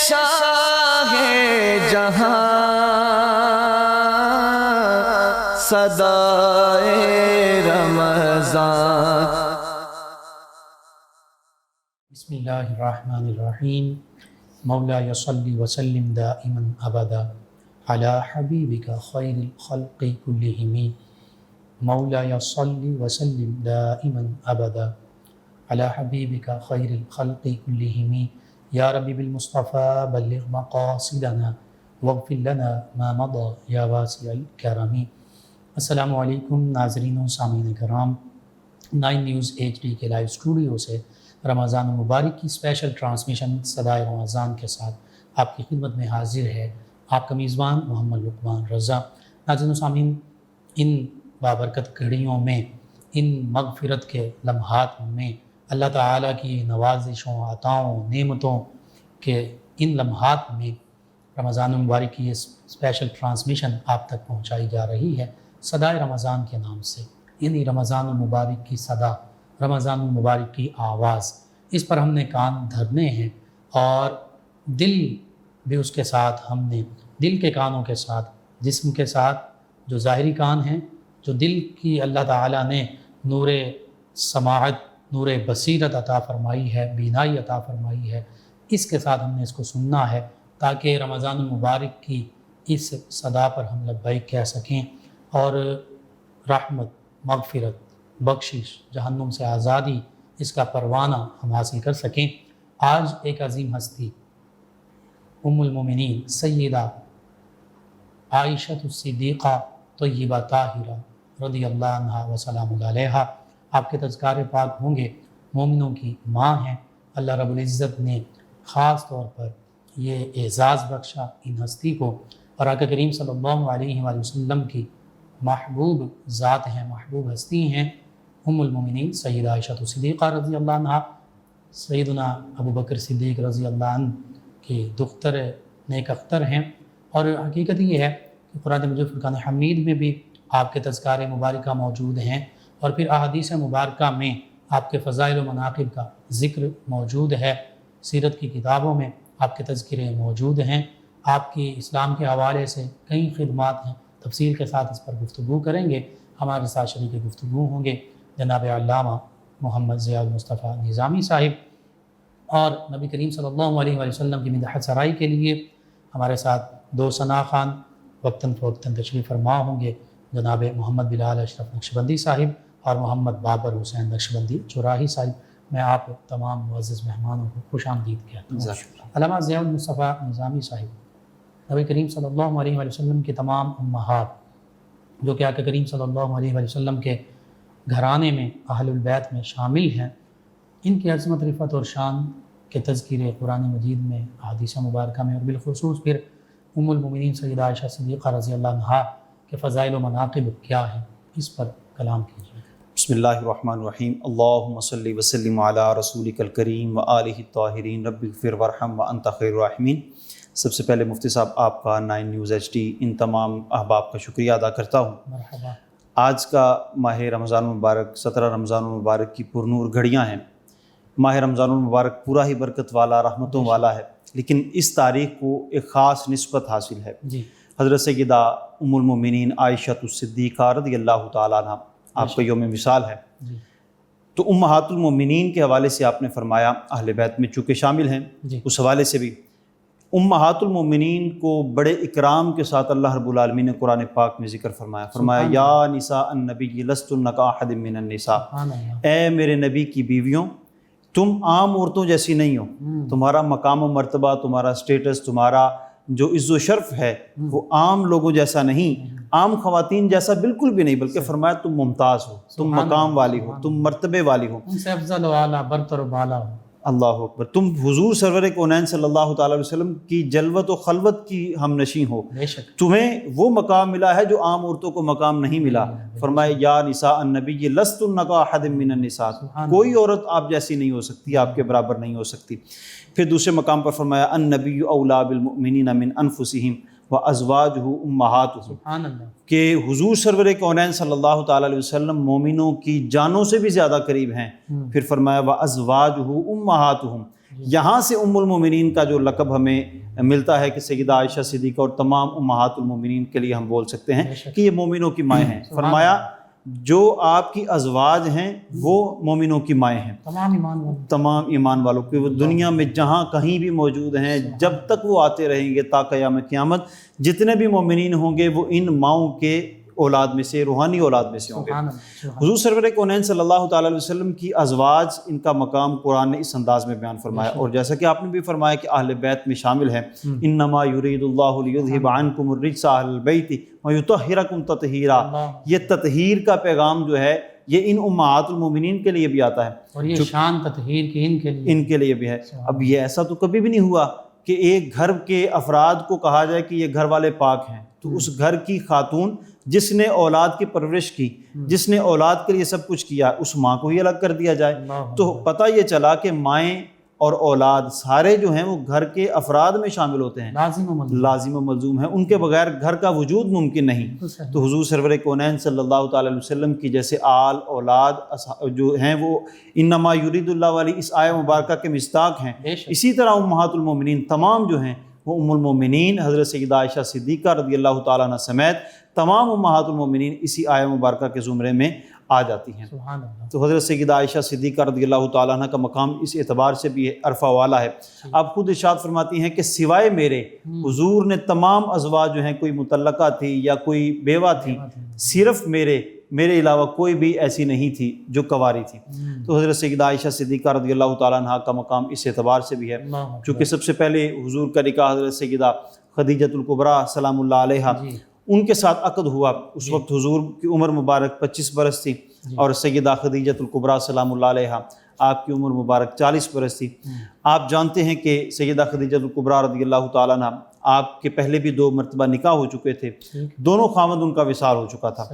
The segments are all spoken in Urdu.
شاہ جہاں صدائے رمضان. بسم اللہ الرحمن الرحیم. مولا صلی وسلم دائما ابدا علی حبیبک خیر الخلق کلہم. مولا صلی وسلم دائما ابدا علی حبیبک خیر الخلق کلہم. یا ربی بالمصطفیٰ بلغ مقاصدنا واغفر لنا ما مضى یا واسع الکرم. السلام علیکم ناظرین و سامعین کرام. 9 نیوز HD کے لائیو اسٹوڈیو سے رمضان المبارک کی اسپیشل ٹرانسمیشن صدائے رمضان کے ساتھ آپ کی خدمت میں حاضر ہے آپ کا میزبان محمد لقمان رضا. ناظرین و سامعین، ان بابرکت گھڑیوں میں، ان مغفرت کے لمحات میں، اللہ تعالیٰ کی نوازشوں، عطاؤں، نعمتوں کے ان لمحات میں رمضان المبارک کی یہ اسپیشل ٹرانسمیشن آپ تک پہنچائی جا رہی ہے صدائے رمضان کے نام سے. یعنی رمضان المبارک کی صدا، رمضان المبارک کی آواز، اس پر ہم نے کان دھرنے ہیں اور دل بھی اس کے ساتھ، ہم نے دل کے کانوں کے ساتھ، جسم کے ساتھ جو ظاہری کان ہیں، جو دل کی اللہ تعالیٰ نے نور سماعت، نور بصیرت عطا فرمائی ہے، بینائی عطا فرمائی ہے، اس کے ساتھ ہم نے اس کو سننا ہے تاکہ رمضان المبارک کی اس صدا پر ہم لبیک کہہ سکیں اور رحمت، مغفرت، بخشش، جہنم سے آزادی، اس کا پروانہ ہم حاصل کر سکیں. آج ایک عظیم ہستی ام المومنین سیدہ عائشہ الصدیقہ طیبہ طاہرہ رضی اللہ عنہا و سلام علیہا، آپ کے تذکار پاک ہوں گے. مومنوں کی ماں ہیں. اللہ رب العزت نے خاص طور پر یہ اعزاز بخشا ان ہستی کو، اور آقا کریم صلی اللہ علیہ وآلہ وسلم کی محبوب ذات ہیں، محبوب ہستی ہیں ام المومنین سیدہ عائشہ الصدیقہ رضی اللہ عنہا. سیدنا ابو بکر صدیق رضی اللہ عنہ کی دختر نیک اختر ہیں، اور حقیقت یہ ہے کہ قرآن مجید فرقان حمید میں بھی آپ کے تذکار مبارکہ موجود ہیں، اور پھر احادیث مبارکہ میں آپ کے فضائل و مناقب کا ذکر موجود ہے. سیرت کی کتابوں میں آپ کے تذکرے موجود ہیں. آپ کی اسلام کے حوالے سے کئی خدمات ہیں. تفصیل کے ساتھ اس پر گفتگو کریں گے. ہمارے ساتھ شریک گفتگو ہوں گے جناب علامہ محمد ضیاء المصطفیٰ نظامی صاحب، اور نبی کریم صلی اللہ علیہ وآلہ وسلم کی مدحت سرائی کے لیے ہمارے ساتھ دو ثنا خان وقتاً فوقتاً تشریف فرما ہوں گے، جناب محمد بلال اشرف نقشبندی صاحب اور محمد بابر حسین نقشبندی چوراہی صاحب. میں آپ تمام معزز مہمانوں کو خوش آمدید کہتا ہوں. علامہ ضیاء المصطفیٰ نظامی صاحب، نبی کریم صلی اللہ علیہ وآلہ وسلم کے تمام امہات جو کہ آقا کریم صلی اللہ علیہ وآلہ وسلم کے گھرانے میں اہل البیت میں شامل ہیں، ان کی عظمت، رفعت اور شان کے تذکرے قرآن مجید میں، احادیث مبارکہ میں، اور بالخصوص پھر ام المومنین سیدہ عائشہ صدیقہ رضی اللہ عنہا کے فضائل و مناقب کیا ہیں، اس پر کلام کیجیے. بسم اللہ الرحمن الرحیم. اللہم صلی وسلم علی رسولک الکریم و آلہ الطاہرین رب اغفر وارحم وانت خیر الراحمین. سب سے پہلے مفتی صاحب آپ کا 9 نیوز HD ان تمام احباب کا شکریہ ادا کرتا ہوں. مرحبا. آج کا ماہ رمضان المبارک 17 رمضان المبارک کی پرنور گھڑیاں ہیں. ماہ رمضان المبارک پورا ہی برکت والا، رحمتوں والا ہے، لیکن اس تاریخ کو ایک خاص نسبت حاصل ہے. حضرت سیدہ ام المومنین عائشہ الصدیقہ رضی اللہ تعالیٰ عنہ آپ کا یوم وصال ہے. تو امہات المومنین کے حوالے سے آپ نے فرمایا اہل بیت میں چونکہ شامل ہیں، اس حوالے سے بھی امہات المومنین کو بڑے اکرام کے ساتھ اللہ رب العالمین نے قرآن پاک میں ذکر فرمایا یا نساء النبی لستن کاحد من النساء، اے میرے نبی کی بیویوں تم عام عورتوں جیسی نہیں ہو. تمہارا مقام و مرتبہ، تمہارا سٹیٹس، تمہارا جو عز و شرف ہے وہ عام لوگوں جیسا نہیں، عام خواتین جیسا بالکل بھی نہیں، بلکہ فرمایا تم ممتاز ہو، تم مقام والی ہو، تم مرتبے والی ہو، ان سے افضل و اعلیٰ، برتر و بالا ہو. اللہ اکبر. تم حضور سرور کونین صلی اللہ تعالیٰ علیہ وسلم کی جلوت و خلوت کی ہم نشیں ہو. تمہیں وہ مقام ملا ہے جو عام عورتوں کو مقام نہیں ملا. فرمائے یا نساء النبی لستن کاحد من النساء، کوئی عورت آپ جیسی نہیں ہو سکتی، آپ کے برابر نہیں ہو سکتی. پھر دوسرے مقام پر فرمایا النبی اولیٰ بالمؤمنین من انفسہم وازواجہ امہاتہم، کہ حضور سرور کونین صلی اللہ تعالیٰ علیہ وسلم مومنوں کی جانوں سے بھی زیادہ قریب ہیں. پھر فرمایا وازواجہ امہاتہم، یہاں سے ام المومنین کا جو لقب ہمیں ملتا ہے کہ سیدہ عائشہ صدیقہ اور تمام امہات المومنین کے لیے ہم بول سکتے ہیں کہ یہ مومنوں کی مائیں ہیں۔ فرمایا جو آپ کی ازواج ہیں وہ مومنوں کی مائیں ہیں، تمام ایمان والوں کی، وہ دنیا میں جہاں کہیں بھی موجود ہیں، جب تک وہ آتے رہیں گے تا قیام قیامت، جتنے بھی مومنین ہوں گے وہ ان ماؤں کے اولاد میں سے، روحانی اولاد میں سے ہوں گے۔ حضور سرور کونین صلی اللہ تعالیٰ علیہ وسلم کی ازواج، ان کا مقام قرآن نے اس انداز میں بیان فرمایا، اور جیسا کہ آپ نے بھی فرمایا کہ اہل بیت میں شامل ہے، انما یرید اللہ لیذھب عنکم الرجس اہل البیت ویطہرکم تطہیرا۔ یہ تطہیر کا پیغام جو ہے یہ ان امہات المومنین کے لیے بھی آتا ہے، اور یہ شان تطہیر کی ان کے لیے بھی ہے۔ اب یہ ایسا تو کبھی بھی نہیں ہوا کہ ایک گھر کے افراد کو کہا جائے کہ یہ گھر والے پاک ہیں، تو اس گھر کی خاتون جس نے اولاد کی پرورش کی، جس نے اولاد کے لیے سب کچھ کیا، اس ماں کو ہی الگ کر دیا جائے۔ تو پتہ یہ چلا کہ مائیں اور اولاد سارے جو ہیں وہ گھر کے افراد میں شامل ہوتے ہیں، لازم و ملزوم ہیں، ان کے بغیر گھر کا وجود ممکن نہیں۔ تو حضور سرور کونین صلی اللہ تعالیٰ علیہ وسلم کی جیسے آل اولاد جو ہیں وہ انما یرید اللہ والی اس آیہ مبارکہ کے مصداق ہیں، اسی طرح امہات المومنین تمام جو ہیں وہ ام المومنین حضرت سیدہ عائشہ صدیقہ رضی اللہ تعالیٰ عنہ سمیت تمام امہات المومنین اسی آیہ مبارکہ کے زمرے میں آ جاتی ہیں۔ تو حضرت سیدہ عائشہ صدیقہ رضی اللہ تعالیٰ عنہ کا مقام اس اعتبار سے بھی عرفہ والا ہے۔ آپ خود ارشاد فرماتی ہیں کہ سوائے میرے، حضور نے تمام ازواج جو ہیں، کوئی مطلقہ تھی یا کوئی بیوہ تھی، صرف میرے علاوہ کوئی بھی ایسی نہیں تھی جو کنواری تھی۔ تو حضرت سیدہ عائشہ صدیقہ رضی اللہ تعالیٰ عنہ کا مقام اس اعتبار سے بھی ہے چونکہ سب سے پہلے حضور کا نکاح حضرت سیدہ خدیجۃ الکبریٰ سلام اللہ علیہا ان کے ساتھ عقد ہوا۔ اس وقت حضور کی عمر مبارک 25 برس تھی، اور سیدہ خدیجۃ الکبریٰ سلام اللہ علیہا آپ کی عمر مبارک 40 برس تھی۔ آپ جانتے ہیں کہ سیدہ خدیجۃ الکبریٰ رضی اللہ تعالیٰ عنہ آپ کے پہلے بھی 2 مرتبہ نکاح ہو چکے تھے، دونوں خاوند ان کا وصال ہو چکا تھا۔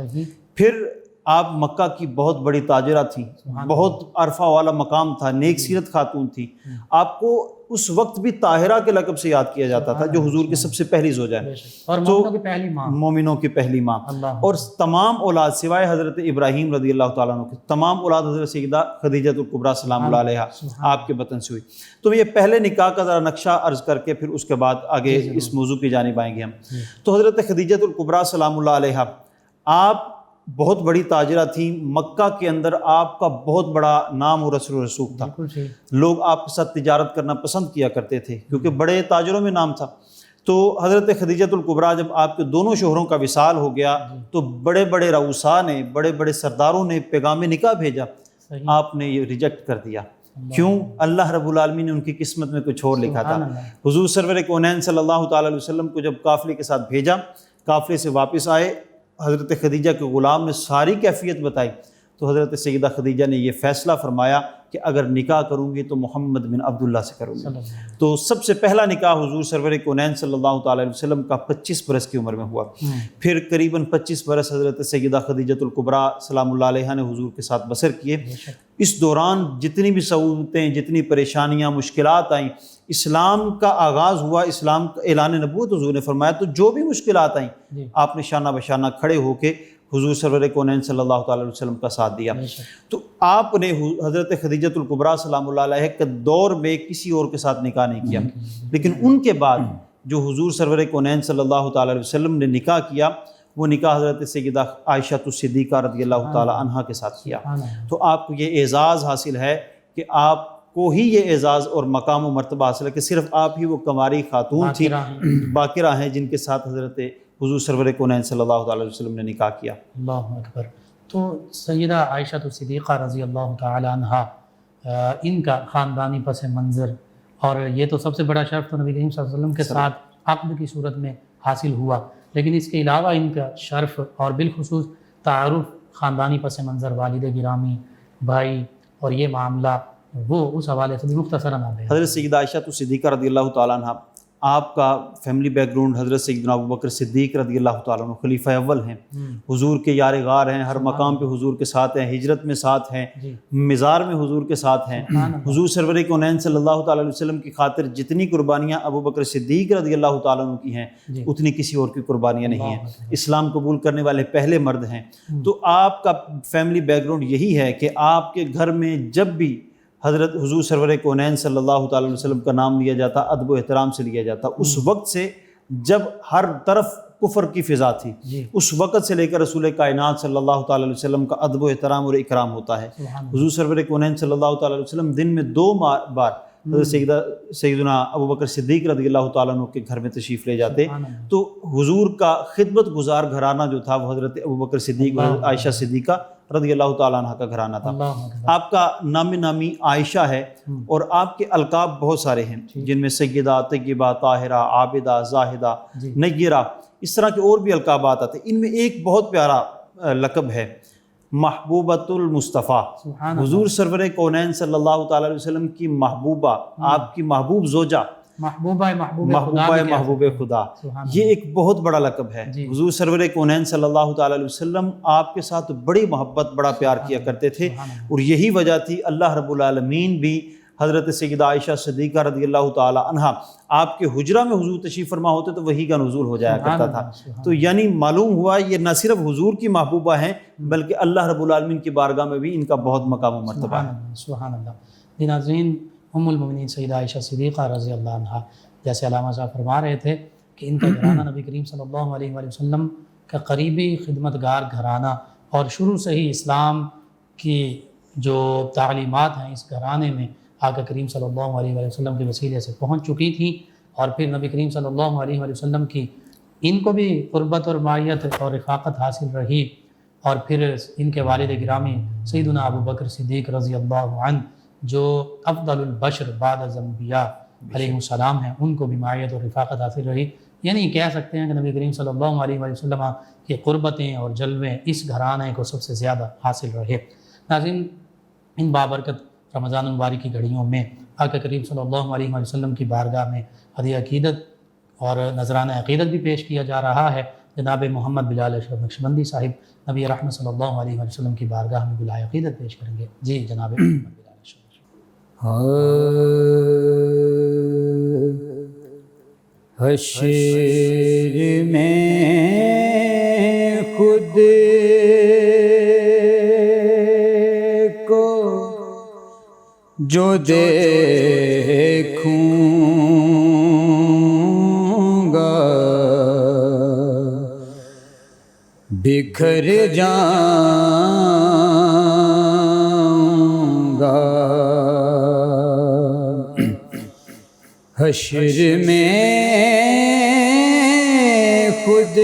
پھر آپ مکہ کی بہت بڑی تاجرہ تھیں، بہت عرفہ والا مقام تھا، نیک سیرت خاتون تھی۔ آپ کو اس وقت بھی طاہرہ کے لقب سے یاد کیا جاتا تھا، جو حضور کی سب سے پہلی زوجہ ہے، اور مومنوں کی پہلی ماں۔ اور تمام اولاد سوائے حضرت ابراہیم رضی اللہ تعالیٰ عنہ کے تمام اولاد حضرت سیدہ خدیجۃ الکبریٰ سلام اللہ علیہا آپ کے بطن سے ہوئی۔ تو یہ پہلے نکاح کا ذرا نقشہ عرض کر کے پھر اس کے بعد آگے اس موضوع کی جانب آئیں گے ہم۔ تو حضرت خدیجۃ الکبریٰ سلام اللہ علیہا آپ بہت بڑی تاجرہ تھیں، مکہ کے اندر آپ کا بہت بڑا نام و رسوخ تھا، لوگ آپ کے ساتھ تجارت کرنا پسند کیا کرتے تھے کیونکہ بڑے تاجروں میں نام تھا۔ تو حضرت خدیجۃ الکبریٰ جب آپ کے دونوں شوہروں کا وصال ہو گیا تو بڑے بڑے رؤساء نے، بڑے بڑے سرداروں نے پیغام نکاح بھیجا، آپ نے یہ ریجیکٹ کر دیا۔ کیوں؟ اللہ رب العالمین نے ان کی قسمت میں کچھ اور لکھا تھا۔ حضور سرور کونین صلی اللہ تعالیٰ علیہ وسلم کو جب قافلے کے ساتھ بھیجا، قافلے سے واپس آئے، حضرت خدیجہ کے غلام نے ساری کیفیت بتائی، تو حضرت سیدہ خدیجہ نے یہ فیصلہ فرمایا کہ اگر نکاح کروں گی تو محمد بن عبداللہ سے کروں گی۔ تو سب سے پہلا نکاح حضور سرور کونین صلی اللہ تعالیٰ علیہ وسلم کا 25 برس کی عمر میں ہوا۔ پھر قریباً 25 برس حضرت سیدہ خدیجۃ الکبریٰ سلام اللہ علیہا نے حضور کے ساتھ بسر کیے۔ اس دوران جتنی بھی سہولتیں، جتنی پریشانیاں، مشکلات آئیں، اسلام کا آغاز ہوا، اسلام کا اعلان نبوت حضور نے فرمایا، تو جو بھی مشکلات آئیں آپ نے شانہ بشانہ کھڑے ہو کے حضور سرور کونین صلی اللہ تعالیٰ علیہ وسلم کا ساتھ دیا۔ تو آپ نے حضرت خدیجۃ الکبریٰ سلام اللہ علیہ کے دور میں کسی اور کے ساتھ نکاح نہیں کیا، لیکن ان کے بعد جو حضور سرور کونین صلی اللہ تعالیٰ علیہ وسلم نے نکاح کیا وہ نکاح حضرت سیدہ عائشہ صدیقہ رضی اللہ تعالیٰ عنہا کے ساتھ کیا۔ تو آپ کو یہ اعزاز حاصل ہے کہ آپ کو ہی یہ اعزاز اور مقام و مرتبہ حاصل ہے کہ صرف آپ ہی وہ کنواری خاتون تھی، باقرہ ہیں، جن کے ساتھ حضرت حضور سرور کونین صلی اللہ تعالیٰ علیہ وسلم نے نکاح کیا۔ اللہ اکبر۔ تو سیدہ عائشہ صدیقہ رضی اللہ تعالیٰ عنہا، ان کا خاندانی پس منظر، اور یہ تو سب سے بڑا شرف تو نبی کریم صلی اللہ علیہ وسلم کے ساتھ عقد کی صورت میں حاصل ہوا، لیکن اس کے علاوہ ان کا شرف اور بالخصوص تعارف، خاندانی پس منظر، والد گرامی، بھائی، اور یہ معاملہ وہ اس حوالے سے بھی مختصراً آ گئے۔ حضرت سیدہ عائشہ صدیقہ رضی اللہ تعالیٰ عنہ آپ کا فیملی بیک گراؤنڈ حضرت سیدنا ابوبکر صدیق رضی اللہ تعالیٰ عنہ خلیفہ اول ہیں، حضور کے یار غار ہیں، ہر مقام پہ حضور کے ساتھ ہیں، ہجرت میں ساتھ ہیں، مزار میں حضور کے ساتھ ہیں۔ حضور سرور کونین صلی اللہ تعالیٰ علیہ وسلم کی خاطر جتنی قربانیاں ابوبکر صدیق رضی اللہ تعالیٰ عنہ کی ہیں اتنی کسی اور کی قربانیاں نہیں ہیں، اسلام قبول کرنے والے پہلے مرد ہیں۔ تو آپ کا فیملی بیک گراؤنڈ یہی ہے کہ آپ کے گھر میں جب بھی حضرت حضور سرور کونین صلی اللہ تعالی علیہ وسلم کا نام لیا جاتا، ادب و احترام سے لیا جاتا۔ اس وقت سے جب ہر طرف کفر کی فضا تھی، اس وقت سے لے کر رسول کائنات صلی اللہ تعالی علیہ وسلم کا ادب و احترام اور اکرام ہوتا ہے۔ حضور سرور کونین صلی اللہ تعالی علیہ وسلم دن میں 2 بار حضرت سیدنا ابوبکر صدیق رضی اللہ تعالیٰ عنہ کے گھر میں تشریف لے جاتے، تو حضور کا خدمت گزار گھرانہ جو تھا وہ حضرت ابوبکر صدیق اور عائشہ صدیقہ رضی اللہ تعالیٰ عنہ کا گھرانہ تھا۔ آپ کا نامی عائشہ ہے، اور آپ کے القاب بہت سارے ہیں، جن میں سیدہ، طیبہ، طاہرہ، عابدہ، زاہدہ، نیرہ، اس طرح کے اور بھی القابات آتے ہیں۔ ان میں ایک بہت پیارا لقب ہے محبوبۃ المصطفیٰ۔ حضور سرور کونین صلی اللہ تعالی علیہ وسلم کی محبوبہ، آپ کی محبوب زوجہ، محبوب خدا، یہ ایک بہت بڑا لقب ہے۔ حضور سرور کونین صلی اللہ تعالی علیہ وسلم آپ کے ساتھ بڑی محبت، بڑا پیار کیا کرتے تھے، اور یہی وجہ تھی اللہ رب العالمین بھی حضرت سیدہ عائشہ صدیقہ رضی اللہ تعالی عنہا آپ کے حجرہ میں حضور تشریف فرما ہوتے تو وحی کا نزول ہو جایا کرتا تھا۔ تو یعنی معلوم ہوا یہ نہ صرف حضور کی محبوبہ ہیں بلکہ اللہ رب العالمین کی بارگاہ میں بھی ان کا بہت مقام و مرتبہ ہے۔ سبحان اللہ۔ ناظرین، ام المؤمنین سیدہ عائشہ صدیقہ رضی اللہ عنہا، جیسے علامہ صاحب فرما رہے تھے کہ ان کا گھرانہ نبی کریم صلی اللہ علیہ وآلہ وسلم کا قریبی خدمتگار گھرانہ، اور شروع سے ہی اسلام کی جو تعلیمات ہیں اس گھرانے میں آقا کریم صلی اللہ علیہ وآلہ وسلم کے وسیلے سے پہنچ چکی تھی، اور پھر نبی کریم صلی اللہ علیہ وآلہ وسلم کی ان کو بھی قربت اور معیت اور رفاقت حاصل رہی، اور پھر ان کے والد گرامی سیدنا ابوبکر صدیق رضی اللہ عنہ جو افضل البشر بعد از انبیاء علیہ السلام ہیں، ان کو بھی معیت اور رفاقت حاصل رہی۔ یعنی کہہ سکتے ہیں کہ نبی کریم صلی اللہ علیہ وآلہ وسلم کی قربتیں اور جلوے اس گھرانے کو سب سے زیادہ حاصل رہے۔ ناظرین، ان بابرکت رمضان المبارک کی گھڑیوں میں آقا کریم صلی اللہ علیہ وآلہ وسلم کی بارگاہ میں ہدیہ عقیدت اور نذرانہ عقیدت بھی پیش کیا جا رہا ہے۔ جناب محمد بلال اشرف نقشبندی صاحب نبی رحمت صلی اللہ علیہ وآلہ وسلم کی بارگاہ میں بلائے عقیدت پیش کریں گے۔ جی جناب محمد بلال اشرف۔ حشر میں خود کو جو دیکھوں گا بکھر جاؤں گا، حشر میں خود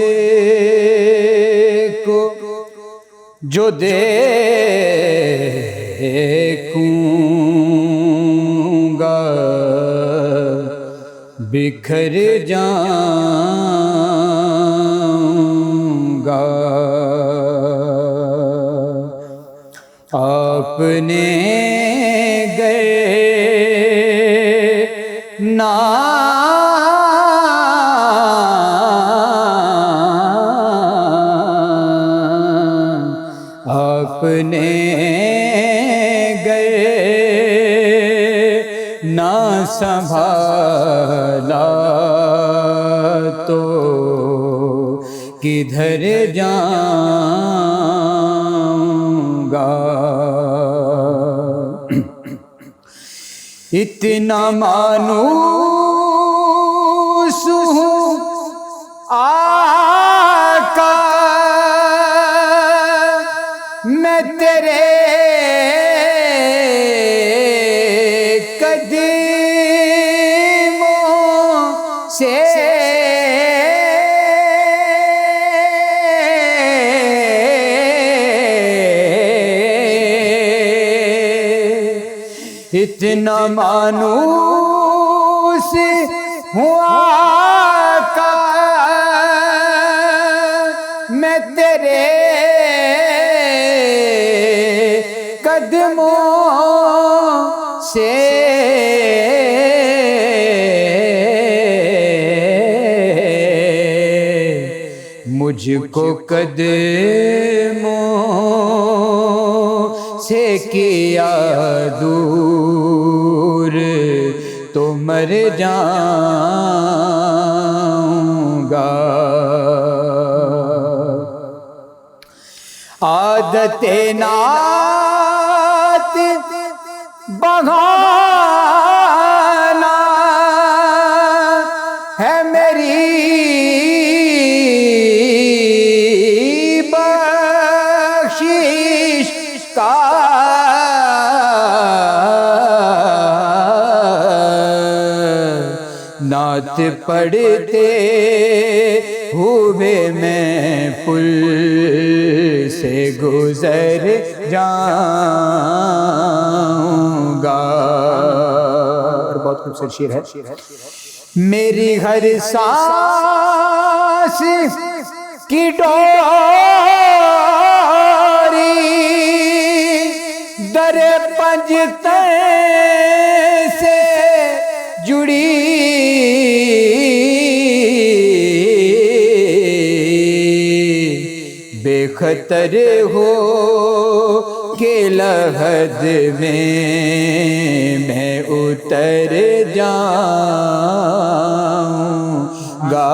کو جو دیکھوں گا بکھر جاؤں گا۔ آپ نے گئے نا آپ نے گئے نہ سنبھالا تو کدھر جاؤں گا۔ اتنا مانوس ہوں آقا میں تیرے قدموں سے، اتنا مانوس ہوں آقا میں تیرے قدموں سے، مجھ کو قدموں سے کیا دور تو مر جاؤں گا۔ عادت نعت بہانا ہے میری بخشش کا، نعت پڑھتے ہوئے میں پل سے گزر جاؤں گا. بہت خوبصورت شعر ہے. میری ہر سانس کی ڈوری در پنجتن سے جڑی، بے خطر ہو کے لحد میں اتر جاؤں گا.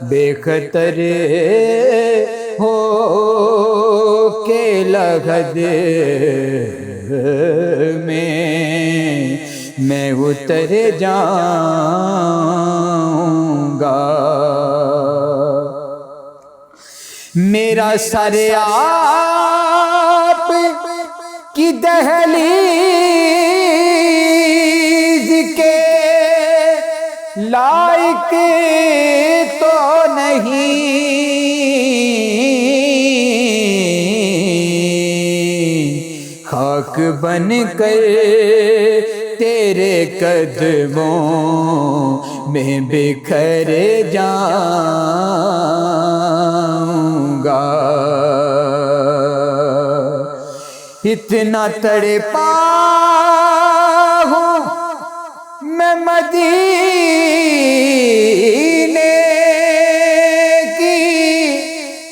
بے خطر ہو کے لحد میں اتر جاؤں گا. میرا سر آپ کی دہلیز کے لائق تو نہیں، خاک بن کر تیرے قدموں میں بکھر جاؤں گا. اتنا تڑپا ہوں میں مدینے کی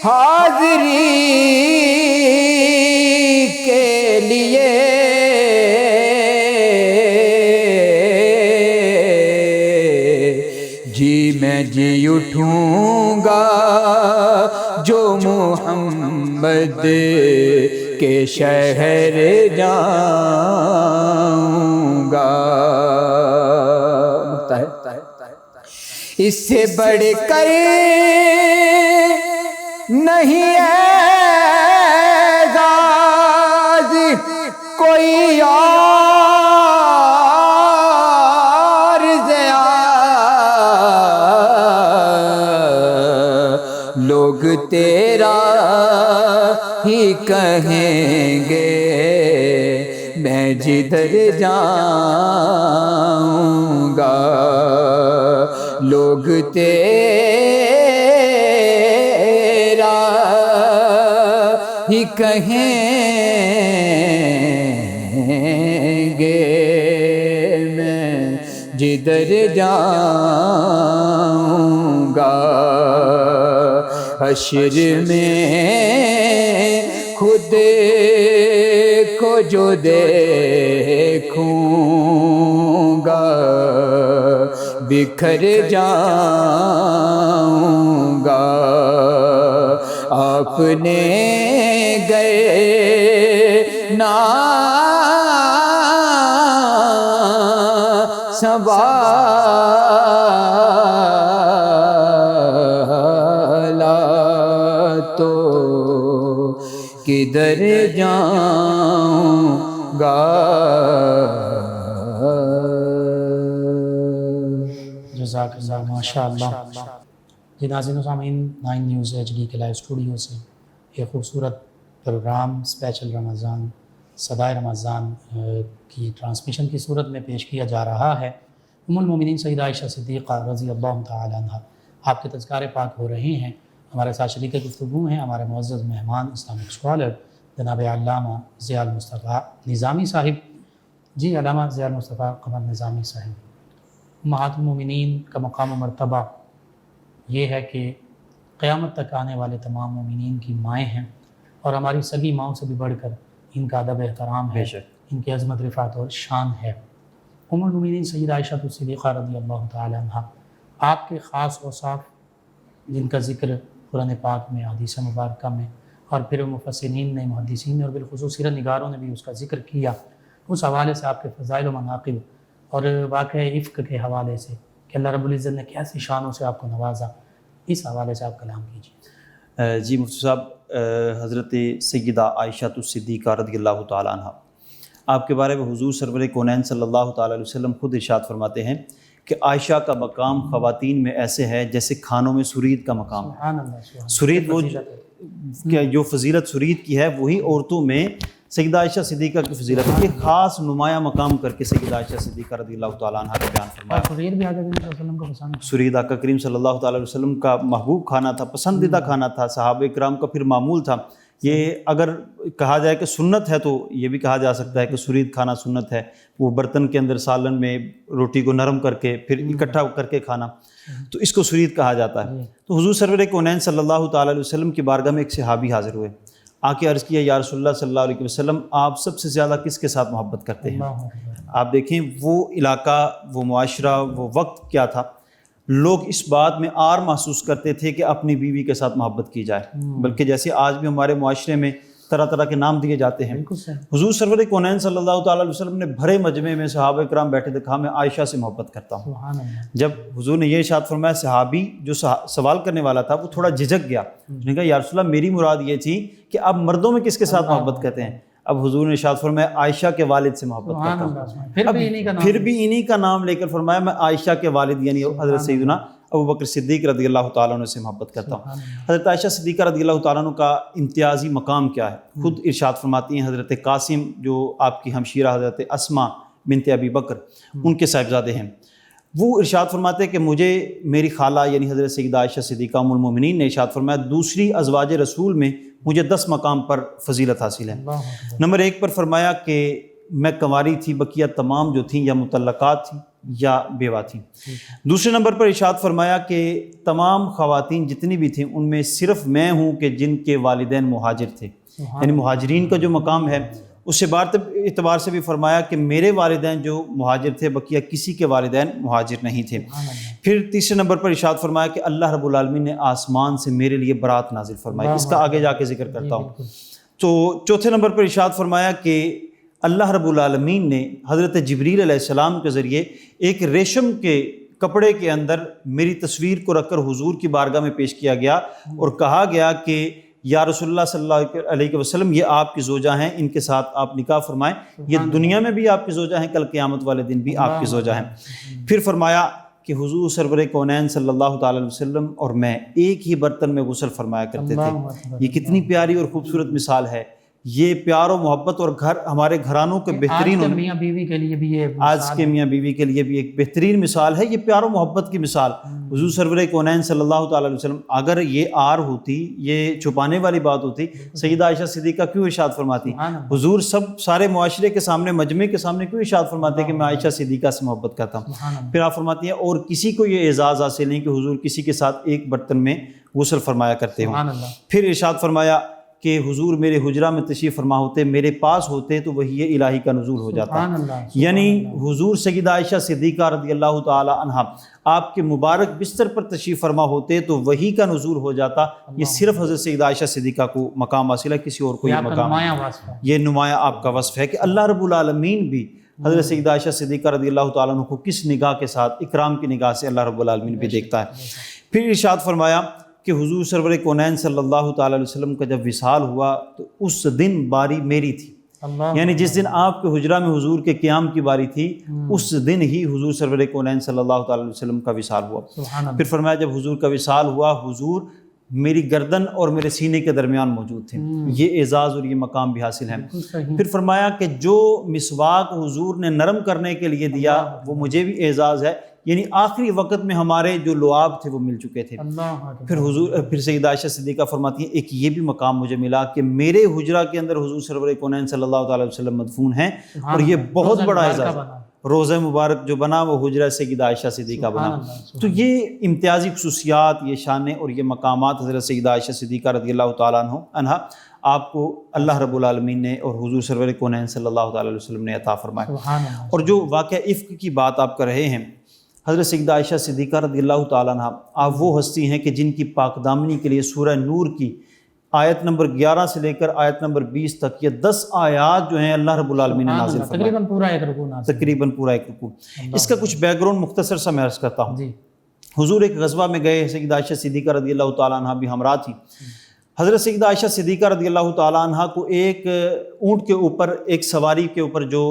حاضری کے لیے، جی میں جی اٹھوں گا جو محمد کے شہر جاؤں گا. اس سے بڑھ کر نہیں اعزاز کوئی اور لوگ تیرا ہی کہیں گے میں جدھر جاؤں گا. لوگ تیرا ہی کہیں گے میں جدھر جاؤں گا. حشر میں خود کو جو دیکھوں گا بکھر جاؤں گا. آپ نے گئے نا سنبھالا تو کدھر جاؤں گا. جزاک اللہ، ماشاء اللہ. جی ناظرین و سامعین، 9 نیوز HD کے لائیو اسٹوڈیو سے ایک خوبصورت پروگرام اسپیشل رمضان صدائے رمضان کی ٹرانسمیشن کی صورت میں پیش کیا جا رہا ہے. ام المومنین سیدہ عائشہ صدیقہ رضی اللہ تعالی عنہ آپ کے تذکار پاک ہو رہے ہیں. ہمارے ساتھ شریک گفتگو ہیں ہمارے معزز مہمان اسلامک اسکالر جناب علامہ ضیاء المصطفیٰ نظامی صاحب. جی علامہ ضیاء المصطفیٰ قمر نظامی صاحب، امہات المومنین کا مقام و مرتبہ یہ ہے کہ قیامت تک آنے والے تمام مومنین کی مائیں ہیں، اور ہماری سبھی ماؤں سے بھی بڑھ کر ان کا ادب احترام ہے، ان کی عظمت رفعت اور شان ہے. ام المومنین سیدہ عائشہ صدیقہ رضی اللہ تعالی عنہ آپ کے خاص اوصاف جن کا ذکر قرآن پاک میں، حدیث مبارکہ میں اور پھر مفسرین نے، محدثین نے اور بالخصوص سیرت نگاروں نے بھی اس کا ذکر کیا، اس حوالے سے آپ کے فضائل و مناقب اور واقعہ عفق کے حوالے سے کہ اللہ رب العزت نے کیسی شانوں سے آپ کو نوازا، اس حوالے سے آپ کلام کیجیے۔ جی مفتی صاحب، حضرت سیدہ عائشہ صدیقہ رضی اللہ تعالیٰ عنہ، آپ کے بارے میں حضور سرور کونین صلی اللہ تعالیٰ علیہ وسلم خود ارشاد فرماتے ہیں کہ عائشہ کا مقام خواتین میں ایسے ہے جیسے کھانوں میں سرید کا مقام ہے۔ سبحان اللہ، سبحان اللہ۔ سرید وہ کیا جو فضیلت سرید کی ہے وہی عورتوں میں سیدہ عائشہ صدیقہ کی فضیلت ہے، ایک خاص نمایاں مقام کر کے سیدہ عائشہ صدیقہ رضی اللہ تعالیٰ عنہ کا بیان فرمایا۔ سرید بھی آقا کریم صلی اللہ علیہ وسلم کو پسند ہے۔ سرید آقا کریم صلی اللہ تعالیٰ علیہ وسلم کا محبوب کھانا تھا، پسندیدہ کھانا تھا، صحابہ کرام کا پھر معمول تھا۔ یہ اگر کہا جائے کہ سنت ہے تو یہ بھی کہا جا سکتا ہے کہ سرید کھانا سنت ہے، وہ برتن کے اندر سالن میں روٹی کو نرم کر کے پھر اکٹھا کر کے کھانا، تو اس کو سرید کہا جاتا ہے۔ تو حضور سرور کونین صلی اللہ تعالیٰ علیہ وسلم کی بارگاہ میں ایک صحابی حاضر ہوئے، آ کے عرض کیا یا رسول اللہ صلی اللہ علیہ وسلم، آپ سب سے زیادہ کس کے ساتھ محبت کرتے ہیں؟ آپ دیکھیں وہ علاقہ، وہ معاشرہ، وہ وقت کیا تھا، لوگ اس بات میں آر محسوس کرتے تھے کہ اپنی بیوی کے ساتھ محبت کی جائے، بلکہ جیسے آج بھی ہمارے معاشرے میں طرح طرح کے نام دیے جاتے ہیں۔ حضور سرور کونین صلی اللہ تعالیٰ علیہ وسلم نے بھرے مجمع میں صحابہ کرام بیٹھے تھے، کہا میں عائشہ سے محبت کرتا ہوں۔ جب حضور نے یہ ارشاد فرمایا، صحابی جو سوال کرنے والا تھا وہ تھوڑا جھجک گیا، اس نے کہا یا رسول اللہ میری مراد یہ تھی کہ آپ مردوں میں کس کے ساتھ محبت کرتے ہیں؟ اب حضور نے ارشاد فرمایا عائشہ کے والد سے محبت کرتا ہوں، پھر بھی انہی کا نام لے کر فرمایا میں عائشہ کے والد یعنی حضرت سیدنا ابو بکر صدیق رضی اللہ تعالیٰ عنہ سے محبت کرتا ہوں۔ حضرت عائشہ صدیقہ رضی اللہ تعالیٰ عنہ کا امتیازی مقام کیا ہے؟ خود ارشاد فرماتی ہیں حضرت قاسم جو آپ کی ہمشیرہ حضرت اسماء بنت ابی بکر ان کے صاحبزادے ہیں، وہ ارشاد فرماتے ہیں کہ مجھے میری خالہ یعنی حضرت سیدہ عائشہ صدیقہ ام المومنین نے ارشاد فرمایا دوسری ازواج رسول میں مجھے 10 مقام پر فضیلت حاصل ہے۔ نمبر 1 پر فرمایا کہ میں کنواری تھی، بقیہ تمام جو تھیں یا مطلقات تھیں یا بیوہ تھیں۔ دوسرے نمبر پر ارشاد فرمایا کہ تمام خواتین جتنی بھی تھیں ان میں صرف میں ہوں کہ جن کے والدین مہاجر تھے، یعنی مہاجرین کا جو مقام ہے اس سے اعتبار سے بھی فرمایا کہ میرے والدین جو مہاجر تھے، بقیہ کسی کے والدین مہاجر نہیں تھے۔ پھر تیسرے نمبر پر ارشاد فرمایا کہ اللہ رب العالمین نے آسمان سے میرے لیے برات نازل فرمائی، اس کا آگے جا کے ذکر کرتا ہوں۔ تو چوتھے نمبر پر ارشاد فرمایا کہ اللہ رب العالمین نے حضرت جبریل علیہ السلام کے ذریعے ایک ریشم کے کپڑے کے اندر میری تصویر کو رکھ کر حضور کی بارگاہ میں پیش کیا گیا اور کہا گیا کہ یا رسول اللہ صلی اللہ علیہ وسلم یہ آپ کی زوجہ ہیں، ان کے ساتھ آپ نکاح فرمائیں، یہ دنیا میں بھی آپ کی زوجہ ہیں، کل قیامت والے دن بھی آپ کی زوجہ ہیں۔ پھر فرمایا کہ حضور سرور کونین صلی اللہ تعالی علیہ وسلم اور میں ایک ہی برتن میں غسل فرمایا کرتے تھے۔ یہ کتنی پیاری اور خوبصورت مثال ہے، یہ پیار و محبت اور ہمارے گھرانوں کے بہترین، آج کے میاں بیوی کے لیے بھی یہ آج کے میاں بیوی کے لیے بھی ایک بہترین مثال ہے، یہ پیار و محبت کی مثال۔ حضور سرور کونین صلی اللہ تعالیٰ علیہ وسلم اگر یہ آر ہوتی، یہ چھپانے والی بات ہوتی، سیدہ عائشہ صدیقہ کیوں ارشاد فرماتی؟ حضور سارے معاشرے کے سامنے، مجمع کے سامنے کیوں ارشاد فرماتے کہ میں عائشہ صدیقہ سے محبت کرتا ہوں؟ پھر آپ فرماتی ہیں اور کسی کو یہ اعزاز حاصل نہیں کہ حضور کسی کے ساتھ ایک برتن میں غسل فرمایا کرتے ہوں۔ پھر ارشاد فرمایا کہ حضور میرے حجرہ میں تشریف فرما ہوتے، میرے پاس ہوتے تو وحی الہی کا نزول ہو جاتا۔ یعنی حضور سیدہ عائشہ صدیقہ رضی اللہ تعالی عنہا آپ کے مبارک بستر پر تشریف فرما ہوتے تو وحی کا نزول ہو جاتا۔ یہ صرف حضرت سیدہ عائشہ صدیقہ کو مقام حاصل ہے، کسی اور کو یہ مقام، یہ نمایاں آپ کا وصف ہے کہ اللہ رب العالمین بھی حضرت سیدہ عائشہ صدیقہ رضی اللہ تعالیٰ عنہ کو کس نگاہ کے ساتھ، اکرام کی نگاہ سے اللہ رب العالمین بھی دیکھتا ہے۔ پھر ارشاد فرمایا کہ حضور سرور کونین صلی اللہ تعالی علیہ وسلم کا جب وصال ہوا تو اس دن باری میری تھی، یعنی جس دن آپ کے حجرہ میں حضور کے قیام کی باری تھی اس دن ہی حضور سرور کونین صلی اللہ تعالی علیہ وسلم کا وصال ہوا۔ پھر فرمایا جب حضور کا وصال ہوا حضور میری گردن اور میرے سینے کے درمیان موجود تھے، یہ اعزاز اور یہ مقام بھی حاصل ہے۔ پھر فرمایا کہ جو مسواک حضور نے نرم کرنے کے لیے دیا وہ مجھے بھی اعزاز ہے، یعنی آخری وقت میں ہمارے جو لعاب تھے وہ مل چکے تھے۔ پھر سیدہ عائشہ صدیقہ فرماتی ہیں ایک یہ بھی مقام مجھے ملا کہ میرے حجرہ کے اندر حضور سرور کونین صلی اللہ تعالی وسلم مدفون ہیں، اور یہ بہت بڑا اعزاز، روضہ مبارک جو بنا وہ حجرہ سیدہ عائشہ صدیقہ بنا۔ تو یہ امتیازی خصوصیات، یہ شانیں اور یہ مقامات حضرت سیدہ عائشہ صدیقہ رضی اللہ تعالیٰ عنہا آپ کو اللہ رب العالمین نے اور حضور سرور کونین صلی اللہ تعالی وسلم نے عطا فرمائے۔ اور جو واقعہ عفق کی بات آپ کر رہے ہیں، حضرت سیدہ عائشہ صدیقہ رضی اللہ تعالیٰ عنہ آپ وہ ہستی ہیں کہ جن کی پاک دامنی کے لیے سورہ نور کی آیت نمبر 11 سے لے کر آیت نمبر 20 تک، یہ 10 آیات جو ہیں اللہ رب العالمین نے نازل فرمائی، تقریباً پورا ایک رکوع نازل، تقریباً پورا ایک رکوع۔ اس کا کچھ بیک گراؤنڈ مختصر سا میں عرض کرتا ہوں۔ جی حضور ایک غزوہ میں گئے، سیدہ عائشہ صدیقہ رضی اللہ تعالیٰ عنہ بھی ہمراہ تھی۔ حضرت سیدہ عائشہ صدیقہ رضی اللہ تعالیٰ عنہ کو ایک اونٹ کے اوپر، ایک سواری کے اوپر جو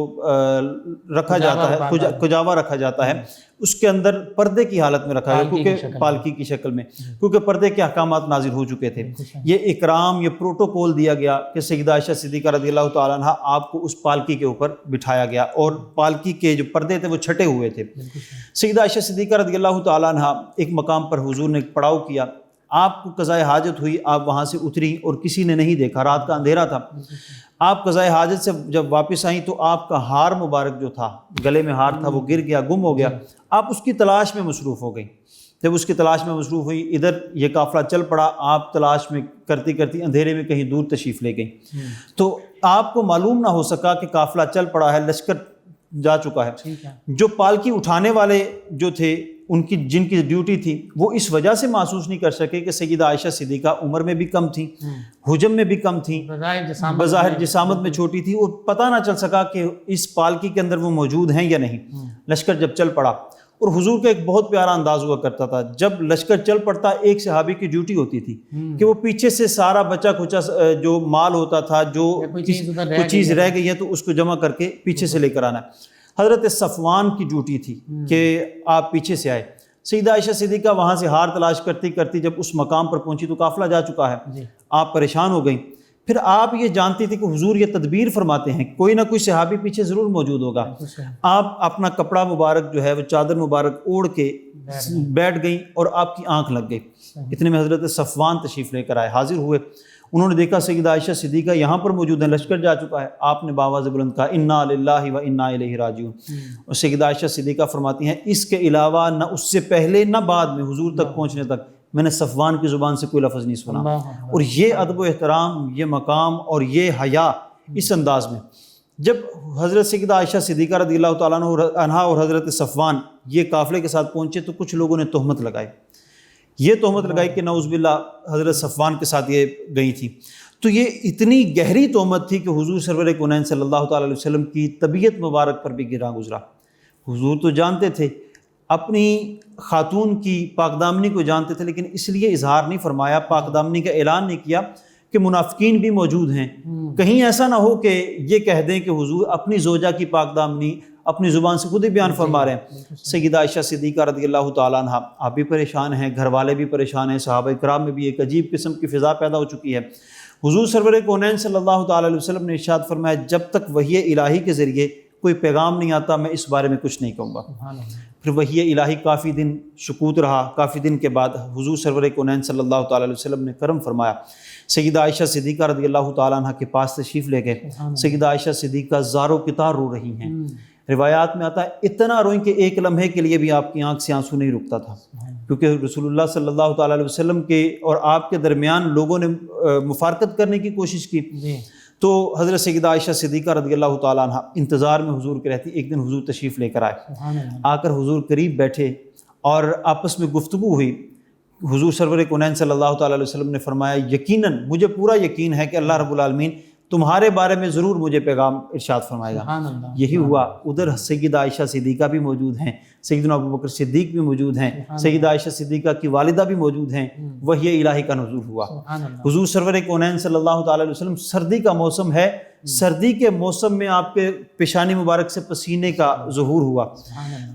رکھا جاتا ہے، کجاوا رکھا جاتا ہے، اس کے اندر پردے کی حالت میں رکھا ہے، کیونکہ پالکی کی شکل میں، کیونکہ پردے کے احکامات نازل ہو چکے تھے۔ یہ اکرام، یہ پروٹوکول دیا گیا کہ سیدہ عائشہ صدیقہ رضی اللہ تعالیٰ عنہ آپ کو اس پالکی کے اوپر بٹھایا گیا، اور پالکی کے جو پردے تھے وہ چھٹے ہوئے تھے۔ سیدہ عائشہ صدیقہ رضی اللہ تعالیٰ عنہ ایک مقام پر حضور نے پڑاؤ کیا، آپ کو قضائے حاجت ہوئی، آپ وہاں سے اتری اور کسی نے نہیں دیکھا، رات کا اندھیرا تھا۔ آپ قضائے حاجت سے جب واپس آئیں تو آپ کا ہار مبارک جو تھا، گلے میں ہار تھا، وہ گر گیا، گم ہو گیا۔ آپ اس کی تلاش میں مصروف ہو گئیں۔ جب اس کی تلاش میں مصروف ہوئی، ادھر یہ قافلہ چل پڑا، آپ تلاش میں کرتی کرتی اندھیرے میں کہیں دور تشریف لے گئیں، تو آپ کو معلوم نہ ہو سکا کہ قافلہ چل پڑا ہے، لشکر جا چکا ہے۔ جو پالکی اٹھانے والے جو تھے، ان کی جن کی ڈیوٹی تھی، وہ اس وجہ سے محسوس نہیں کر سکے کہ سیدہ عائشہ صدیقہ عمر میں بھی کم تھیں، حجم میں بھی کم تھیں، بظاہر جسامت میں چھوٹی تھی، اور پتہ نہ چل سکا کہ اس پالکی کے اندر وہ موجود ہیں یا نہیں۔ لشکر جب چل پڑا، اور حضور کا ایک بہت پیارا انداز ہوا کرتا تھا، جب لشکر چل پڑتا ایک صحابی کی ڈیوٹی ہوتی تھی کہ وہ پیچھے سے سارا بچا کھچا جو مال ہوتا تھا، جو کوئی چیز رہ گئی ہے تو اس کو جمع کر کے پیچھے سے لے کر آنا ہے۔ حضرت صفوان کی ڈیوٹی تھی کہ آپ پیچھے سے آئے۔ سیدہ عائشہ صدیقہ وہاں سے ہار تلاش کرتی کرتی جب اس مقام پر پہنچی تو قافلہ جا چکا ہے، آپ پریشان ہو گئیں۔ پھر آپ یہ جانتی تھی کہ حضور یہ تدبیر فرماتے ہیں، کوئی نہ کوئی صحابی پیچھے ضرور موجود ہوگا۔ آپ اپنا کپڑا مبارک جو ہے وہ چادر مبارک اوڑھ کے بیٹھ گئیں، اور آپ کی آنکھ لگ گئی۔ اتنے میں حضرت صفوان تشریف لے کر آئے، حاضر ہوئے۔ انہوں نے دیکھا سیدہ عائشہ صدیقہ یہاں پر موجود ہیں، لشکر جا چکا ہے۔ آپ نے باواز بلند کہا، انا للہ و انا الیہ راجعون۔ اور سیدہ عائشہ صدیقہ فرماتی ہیں، اس کے علاوہ نہ اس سے پہلے نہ بعد میں حضور تک پہنچنے تک میں نے صفوان کی زبان سے کوئی لفظ نہیں سنا۔ اور یہ ادب و احترام، یہ مقام اور یہ حیا اس انداز میں، جب حضرت سیدہ عائشہ صدیقہ رضی اللہ تعالیٰ عنہ اور حضرت صفوان یہ قافلے کے ساتھ پہنچے تو کچھ لوگوں نے تہمت لگائی، یہ تہمت لگائی کہ نعوذ باللہ حضرت صفوان کے ساتھ یہ گئی تھی۔ تو یہ اتنی گہری تہمت تھی کہ حضور سرور کونین صلی اللہ تعالیٰ علیہ وسلم کی طبیعت مبارک پر بھی گراں گزرا۔ حضور تو جانتے تھے، اپنی خاتون کی پاک دامنی کو جانتے تھے، لیکن اس لیے اظہار نہیں فرمایا، پاک دامنی کا اعلان نہیں کیا کہ منافقین بھی موجود ہیں، کہیں ایسا نہ ہو کہ یہ کہہ دیں کہ حضور اپنی زوجہ کی پاک دامنی اپنی زبان سے خود ہی بیان فرما رہے ہیں۔ سیدہ عائشہ صدیقہ رضی اللہ تعالیٰ عنہ آپ بھی پریشان ہیں، گھر والے بھی پریشان ہیں، صحابہ کرام میں بھی ایک عجیب قسم کی فضا پیدا ہو چکی ہے۔ حضور سرور کونین صلی اللہ تعالیٰ علیہ وسلم نے ارشاد فرمایا، جب تک وحی الہی کے ذریعے کوئی پیغام نہیں آتا میں اس بارے میں کچھ نہیں کہوں گا۔ پھر وحی الہی کافی دن سکوت رہا، کافی دن کے بعد حضور سرور کونین صلی اللہ تعالیٰ علیہ وسلم نے کرم فرمایا، سیدہ عائشہ صدیقہ رضی اللہ تعالیٰ عنہ کے پاس تشریف لے گئے۔ سیدہ عائشہ صدیقہ زارو کتار رو رہی ہیں، روایات میں آتا ہے اتنا روئیں کہ ایک لمحے کے لیے بھی آپ کی آنکھ سے آنسو نہیں رکتا تھا، کیونکہ رسول اللہ صلی اللہ تعالیٰ علیہ وسلم کے اور آپ کے درمیان لوگوں نے مفارقت کرنے کی کوشش کی۔ تو حضرت سیدہ عائشہ صدیقہ رضی اللہ تعالیٰ عنہ انتظار میں حضور کے رہتی۔ ایک دن حضور تشریف لے کر آئے، آ کر حضور قریب بیٹھے اور آپس میں گفتگو ہوئی۔ حضور سرور کونین صلی اللہ تعالیٰ علیہ وسلم نے فرمایا، یقیناً مجھے پورا یقین ہے کہ اللہ رب العالمین تمہارے بارے میں ضرور مجھے پیغام ارشاد فرمائے گا۔ یہی ہوا۔ ادھر سیدہ عائشہ صدیقہ بھی موجود ہیں، سیدنا ابوبکر صدیق بھی موجود ہیں، سیدہ عائشہ صدیقہ کی والدہ بھی موجود ہیں۔ وحی الہی کا نزول ہوا۔ حضور سرور کونین صلی اللہ تعالیٰ علیہ وسلم، سردی کا موسم ہے، سردی کے موسم میں آپ کے پیشانی مبارک سے پسینے کا ظہور ہوا،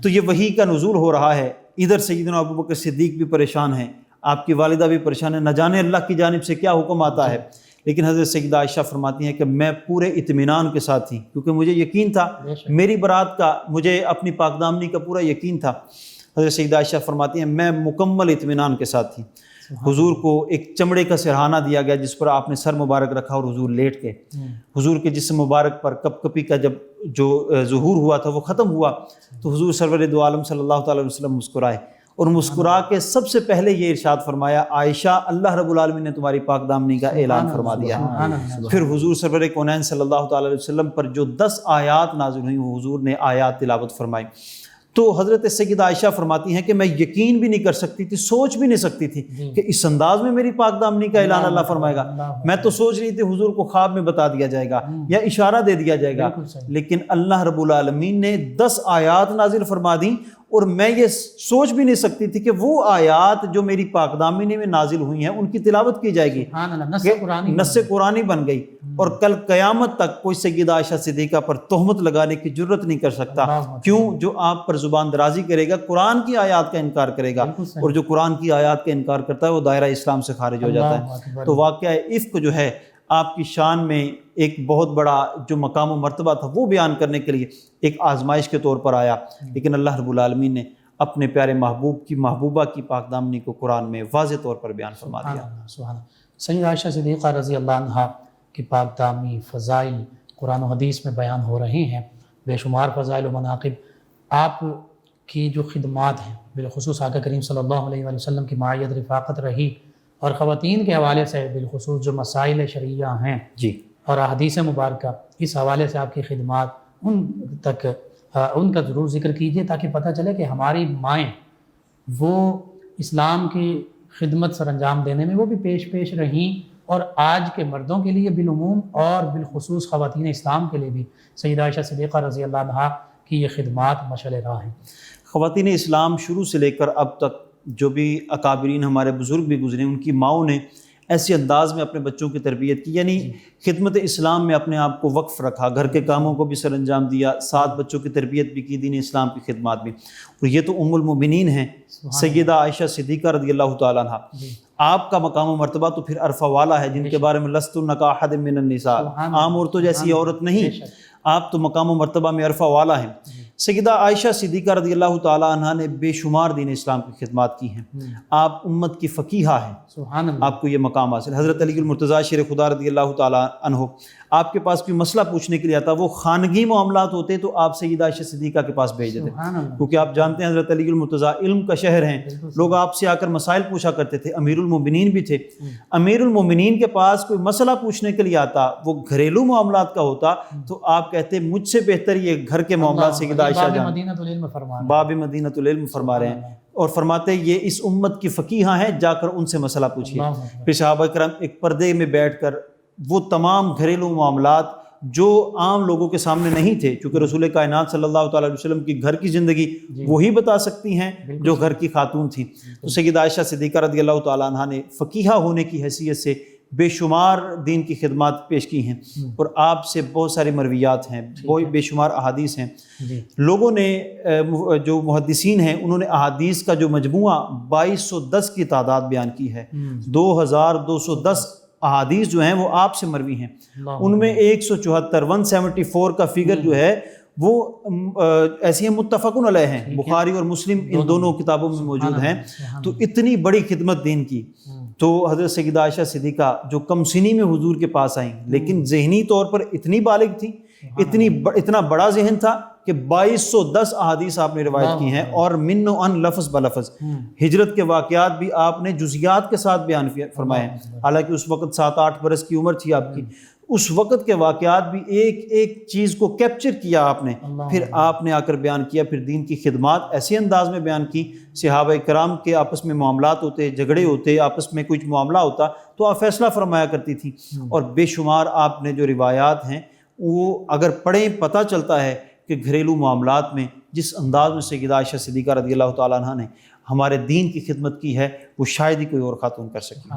تو یہ وحی کا نزول ہو رہا ہے۔ ادھر سیدنا ابوبکر صدیق بھی پریشان ہیں، آپ کی والدہ بھی پریشان ہے، نہ جانے اللہ کی جانب سے کیا حکم آتا ہے۔ لیکن حضرت سیدہ عائشہ فرماتی ہیں کہ میں پورے اطمینان کے ساتھ تھی، کیونکہ مجھے یقین تھا میری برات کا، مجھے اپنی پاک دامنی کا پورا یقین تھا۔ حضرت سیدہ عائشہ فرماتی ہیں میں مکمل اطمینان کے ساتھ تھی۔ حضور کو ایک چمڑے کا سرہانہ دیا گیا جس پر آپ نے سر مبارک رکھا اور حضور لیٹ گئے۔ حضور کے جسم مبارک پر کپ کپی کا جب جو ظہور ہوا تھا وہ ختم ہوا تو حضور سرور دو عالم صلی اللہ تعالیٰ علیہ وسلم مسکرائے، اور مسکرا کے سب سے پہلے یہ ارشاد فرمایا، عائشہ اللہ رب العالمین نے تمہاری پاک دامنی کا اعلان فرما دیا۔ پھر حضور سرور کونین صلی اللہ تعالیٰ علیہ وسلم پر جو 10 آیات نازل ہوئیں وہ حضور نے آیات تلاوت فرمائی۔ تو حضرت سیدہ عائشہ فرماتی ہیں کہ میں یقین بھی نہیں کر سکتی تھی، سوچ بھی نہیں سکتی تھی کہ اس انداز میں میری پاک دامنی کا اعلان اللہ فرمائے گا۔ میں تو سوچ رہی تھی حضور کو خواب میں بتا دیا جائے گا یا اشارہ دے دیا جائے گا، لیکن اللہ رب العالمین نے 10 آیات نازل فرما دیں، اور میں یہ سوچ بھی نہیں سکتی تھی کہ وہ آیات جو میری پاک دامنی میں نازل ہوئی ہیں ان کی تلاوت کی جائے گی، نص قرآنی بن گئی، اور کل قیامت تک کوئی سیدہ عائشہ صدیقہ پر تہمت لگانے کی جرت نہیں کر سکتا۔ کیوں؟ جو آپ پر زبان درازی کرے گا، قرآن کی آیات کا انکار کرے گا، اور جو قرآن کی آیات کا انکار کرتا ہے وہ دائرہ اسلام سے خارج ہو جاتا ہے۔ تو واقعہ افک جو ہے آپ کی شان میں ایک بہت بڑا جو مقام و مرتبہ تھا وہ بیان کرنے کے لیے ایک آزمائش کے طور پر آیا، لیکن اللہ رب العالمین نے اپنے پیارے محبوب کی محبوبہ کی پاک دامنی کو قرآن میں واضح طور پر بیان فرما دیا۔ سبحان اللہ۔ سیدہ عائشہ صدیقہ رضی اللہ عنہا کی پاک دامی فضائل قرآن و حدیث میں بیان ہو رہے ہیں، بے شمار فضائل و مناقب۔ آپ کی جو خدمات ہیں، بالخصوص آقا کریم صلی اللہ علیہ وآلہ وسلم کی معیت رفاقت رہی، اور خواتین کے حوالے سے بالخصوص جو مسائل شرعیہ ہیں جی اور احادیث مبارکہ، اس حوالے سے آپ کی خدمات ان کا ضرور ذکر کیجیے، تاکہ پتہ چلے کہ ہماری مائیں وہ اسلام کی خدمت سر انجام دینے میں وہ بھی پیش رہیں، اور آج کے مردوں کے لیے بالعموم اور بالخصوص خواتین اسلام کے لیے بھی سیدہ عائشہ صدیقہ رضی اللہ عنہا کی یہ خدمات مشعل راہ ہیں۔ خواتین اسلام شروع سے لے کر اب تک جو بھی اکابرین ہمارے بزرگ بھی گزرے، ان کی ماؤں نے ایسے انداز میں اپنے بچوں کی تربیت کی، یعنی خدمت اسلام میں اپنے آپ کو وقف رکھا، گھر کے کاموں کو بھی سر انجام دیا، 7 بچوں کی تربیت بھی کی، دین اسلام کی خدمات بھی۔ اور یہ تو ام المؤمنین ہیں سیدہ عائشہ صدیقہ رضی اللہ تعالیٰ عنہ۔ آپ کا مقام و مرتبہ تو پھر عرفہ والا ہے، جن کے بارے میں لستن کاحد من النساء، عام عورتوں جیسی عورت نہیں، آپ تو مقام و مرتبہ میں عرفہ والا ہیں۔ سیدہ عائشہ صدیقہ رضی اللہ تعالیٰ عنہ نے بے شمار دین اسلام کی خدمات کی ہیں، آپ امت کی فقیہہ ہیں، سبحان اللہ۔ آپ کو یہ مقام حاصل۔ حضرت علی المرتضیٰ شیر خدا رضی اللہ تعالیٰ عنہ آپ کے پاس کوئی مسئلہ پوچھنے کے لیے آتا، وہ خانگی معاملات ہوتے تو آپ سیدہ عائشہ صدیقہ کے پاس بھیج دیتے، کیونکہ آپ جانتے ہیں حضرت علی المرتضیٰ علم کا شہر ہیں، لوگ آپ سے آ کر مسائل پوچھا کرتے تھے، امیر المومنین بھی تھے۔ امیر المومنین کے پاس کوئی مسئلہ پوچھنے کے لیے آتا، وہ گھریلو معاملات کا ہوتا، تو آپ کہتے مجھ سے بہتر یہ گھر کے معاملات سیدہ عائشہ جان، باب مدینۃ العلم فرما رہے ہیں، اور فرماتے یہ اس امت کی فقیہہ ہیں، جا کر ان سے مسئلہ پوچھیے۔ پھر صحابہ کرام ایک پردے میں بیٹھ کر وہ تمام گھریلو معاملات جو عام لوگوں کے سامنے نہیں تھے، چونکہ رسول کائنات صلی اللہ تعالیٰ علیہ وسلم کی گھر کی زندگی وہی بتا سکتی ہیں جو گھر کی خاتون تھیں، تو سیدہ عائشہ صدیقہ رضی اللہ تعالیٰ عنہ نے فقیہہ ہونے کی حیثیت سے بے شمار دین کی خدمات پیش کی ہیں، اور آپ سے بہت ساری مرویات ہیں، بے شمار احادیث ہیں۔ لوگوں نے جو محدثین ہیں انہوں نے احادیث کا جو مجموعہ 2210 کی تعداد بیان کی ہے، 2210 احادیث جو ہیں وہ آپ سے مروی ہیں، ان میں 174 کا فگر جو ہے وہ ایسی ہیں متفقن علیہ ہیں، بخاری اور مسلم ان دونوں کتابوں میں موجود ہیں۔ تو اتنی بڑی خدمت دین کی، تو حضرت سیدہ عائشہ صدیقہ جو کم سنی میں حضور کے پاس آئیں، لیکن ذہنی طور پر اتنی بالغ تھی، اتنا بڑا ذہن تھا کہ 2210 احادیث آپ نے روایت کی ہیں، اور من و ان لفظ بلفظ۔ ہجرت کے واقعات بھی آپ نے جزیات کے ساتھ بیان فرمائے ہیں، حالانکہ اس وقت 7-8 برس کی عمر تھی آپ کی، اس وقت کے واقعات بھی ایک ایک چیز کو کیپچر کیا آپ نے، پھر آپ نے آ کر بیان کیا، پھر دین کی خدمات ایسے انداز میں بیان کی۔ صحابہ کرام کے آپس میں معاملات ہوتے، جھگڑے ہوتے، آپس میں کچھ معاملہ ہوتا تو آپ فیصلہ فرمایا کرتی تھیں، اور بے شمار آپ نے جو روایات ہیں وہ اگر پڑھیں پتہ چلتا ہے کہ گھریلو معاملات میں جس انداز میں سیدہ عائشہ صدیقہ رضی اللہ تعالیٰ عنہ نے ہمارے دین کی خدمت کی ہے وہ شاید ہی کوئی اور خاتون کر سکتی۔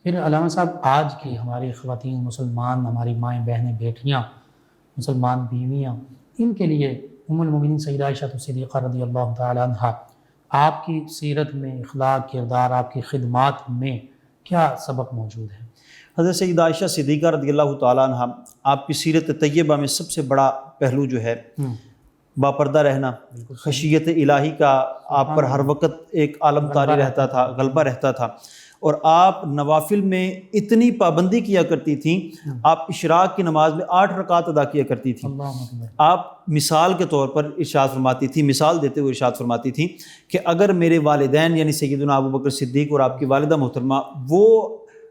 پھر علامہ صاحب آج کی ہماری خواتین مسلمان، ہماری مائیں بہنیں بیٹیاں مسلمان بیویاں، ان کے لیے ام المومنین سیدہ عائشہ صدیقہ رضی اللہ تعالیٰ عنہ آپ کی سیرت میں، اخلاق، کردار، آپ کی خدمات میں کیا سبق موجود ہے؟ حضرت سیدہ عائشہ صدیقہ رضی اللہ تعالیٰ عنہ آپ کی سیرت طیبہ میں سب سے بڑا پہلو جو ہے باپردہ رہنا، خشیت الہی کا آپ پر ہر وقت ایک عالم طاری رہتا تھا، غلبہ رہتا تھا، اور آپ نوافل میں اتنی پابندی کیا کرتی تھیں، آپ اشراق کی نماز میں 8 رکعت ادا کیا کرتی تھیں۔ آپ مثال کے طور پر ارشاد فرماتی تھی، مثال دیتے ہوئے ارشاد فرماتی تھی کہ اگر میرے والدین یعنی سیدنا ابو بکر صدیق اور آپ کی والدہ محترمہ وہ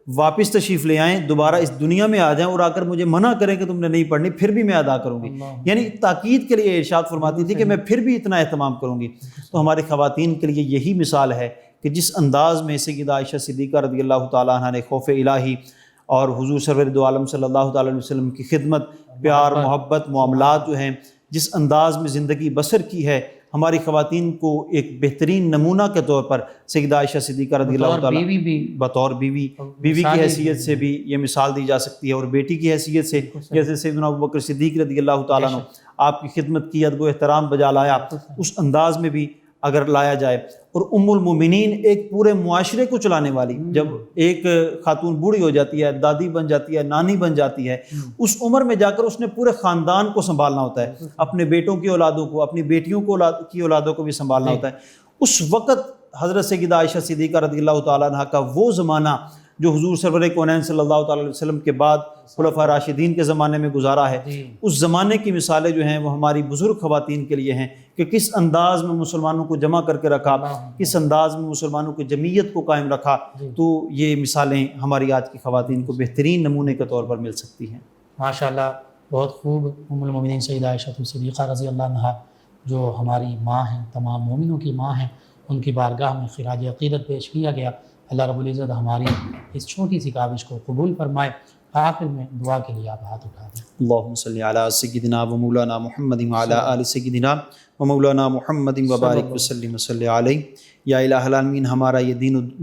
واپس تشریف لے آئیں، دوبارہ اس دنیا میں آ جائیں اور آ کر مجھے منع کریں کہ تم نے نہیں پڑھنی، پھر بھی میں ادا کروں گی. یعنی تاکید کے لیے ارشاد فرماتی تھی کہ میں پھر بھی اتنا اہتمام کروں گی. تو ہماری خواتین کے لیے یہی مثال ہے کہ جس انداز میں سیدہ عائشہ صدیقہ رضی اللہ تعالیٰ عنہ نے خوف الہی اور حضور سرور دو عالم صلی اللہ تعالیٰ علیہ وسلم کی خدمت، پیار، محبت، معاملات جو ہیں، جس انداز میں زندگی بسر کی ہے، ہماری خواتین کو ایک بہترین نمونہ کے طور پر سیدہ عائشہ صدیقہ رضی اللہ تعالیٰ بطور بیوی کی حیثیت سے بھی یہ مثال دی جا سکتی ہے، اور بیٹی کی حیثیت سے جیسے سیدنا ابوبکر صدیق رضی اللہ تعالیٰ عنہ آپ کی خدمت کی، ادب و احترام بجا لایا، اس انداز میں بھی اگر لایا جائے. اور ام المومنین ایک پورے معاشرے کو چلانے والی، جب ایک خاتون بوڑھی ہو جاتی ہے، دادی بن جاتی ہے، نانی بن جاتی ہے، اس عمر میں جا کر اس نے پورے خاندان کو سنبھالنا ہوتا ہے، اپنے بیٹوں کی اولادوں کو، اپنی بیٹیوں کی اولادوں کو بھی سنبھالنا ہوتا ہے. اس وقت حضرت سیدہ عائشہ صدیقہ رضی اللہ تعالیٰ عنہ کا وہ زمانہ جو حضور سرور کونین صلی اللہ تعالیٰ علیہ وسلم کے بعد خلفاء راشدین کے زمانے میں گزارا ہے، اس زمانے کی مثالیں جو ہیں وہ ہماری بزرگ خواتین کے لیے ہیں کہ کس انداز میں مسلمانوں کو جمع کر کے رکھا، کس انداز میں مسلمانوں کی جمعیت کو قائم رکھا. تو یہ مثالیں ہماری آج کی خواتین کو بہترین نمونے کے طور پر مل سکتی ہیں. ماشاءاللہ، بہت خوب. ام المومنین سیدہ عائشہ صدیقہ رضی اللہ عنہا جو ہماری ماں ہیں، تمام مومنوں کی ماں ہیں، ان کی بارگاہ میں خراج عقیدت پیش کیا گیا. اللہ رب العزت ہماری اس چھوٹی سی کاوش کو قبول فرمائے. آخر میں دعا کے لیے آپ ہاتھ اٹھا دیں. اللہم صلی علی سیدنا و مولانا محمد و علی آل سیدنا و مولانا محمد و بارک وسلم وصلی علیہ. یا الہ العالمین، ہمارا یہ